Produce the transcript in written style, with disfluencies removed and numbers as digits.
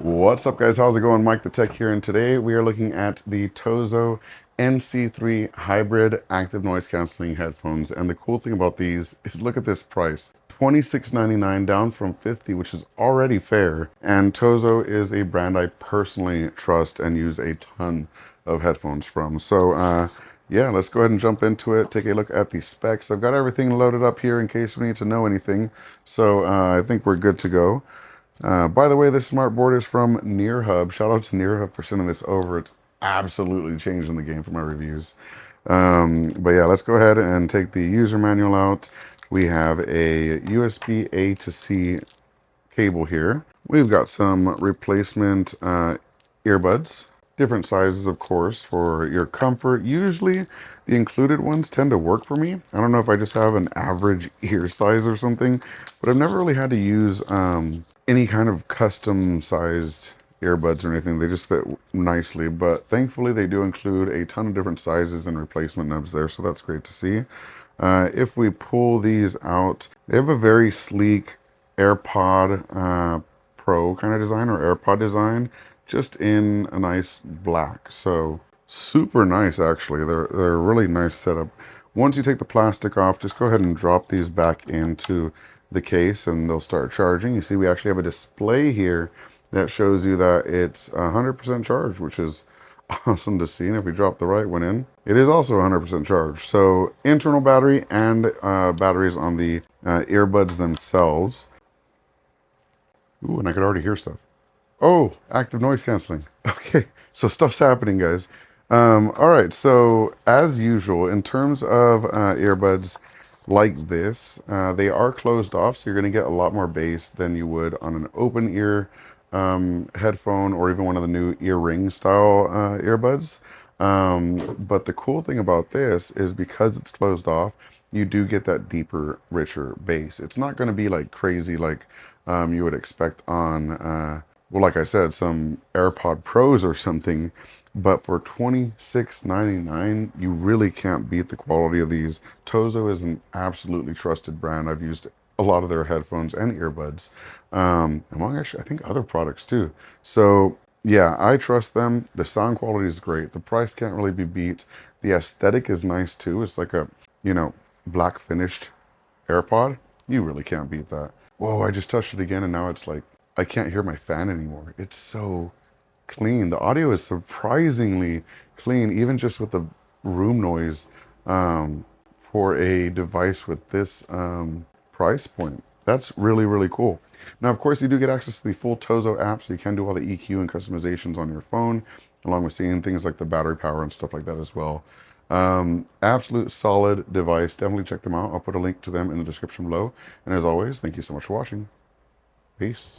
What's up, guys? How's it going? Mike the Tech here, and today we are looking at the TOZO NC3 hybrid active noise canceling headphones. And the cool thing about these is look at this price, $26.99 down from $50, which is already fair. And TOZO is a brand I personally trust and use a ton of headphones from. So yeah, let's go ahead and jump into it. Take a look at the specs. I've got everything loaded up here in case we need to know anything. So I think we're good to go. By the way, this smart board is from NearHub. Shout out to NearHub for sending this over. It's absolutely changing the game for my reviews. But yeah, let's go ahead and take the user manual out. We have a USB A to C cable here. We've got some replacement earbuds. Different sizes, of course, for your comfort. Usually the included ones tend to work for me. I don't know if I just have an average ear size or something, but I've never really had to use any kind of custom sized earbuds or anything. They just fit nicely, but thankfully they do include a ton of different sizes and replacement nubs there, so that's great to see. If we pull these out, they have a very sleek AirPod Pro kind of design, or AirPod design, just in a nice black. So super nice, actually. They're a really nice setup. Once you take the plastic off, just go ahead and drop these back into the case and they'll start charging. You see we actually have a display here that shows you that it's 100% charged, which is awesome to see. And if we drop the right one in, it is also 100% charged. So internal battery and batteries on the earbuds themselves. Ooh, and I could already hear stuff. Oh, active noise canceling. Okay, so stuff's happening, guys. All right, so as usual, in terms of earbuds like this, they are closed off, so you're going to get a lot more bass than you would on an open ear headphone or even one of the new earring style earbuds. But the cool thing about this is because it's closed off, you do get that deeper, richer bass. It's not going to be like crazy like you would expect on well, like I said, some AirPod Pros or something, but for $26.99, you really can't beat the quality of these. TOZO is an absolutely trusted brand. I've used a lot of their headphones and earbuds, among actually, I think, other products too. So yeah, I trust them. The sound quality is great. The price can't really be beat. The aesthetic is nice too. It's like a, black finished AirPod. You really can't beat that. Whoa, I just touched it again and now it's like, I can't hear my fan anymore. It's so clean. The audio is surprisingly clean, even just with the room noise for a device with this price point. That's really, really cool. Now, of course, you do get access to the full TOZO app, so you can do all the EQ and customizations on your phone, along with seeing things like the battery power and stuff like that as well. Absolute solid device. Definitely check them out. I'll put a link to them in the description below. And as always, thank you so much for watching. Peace.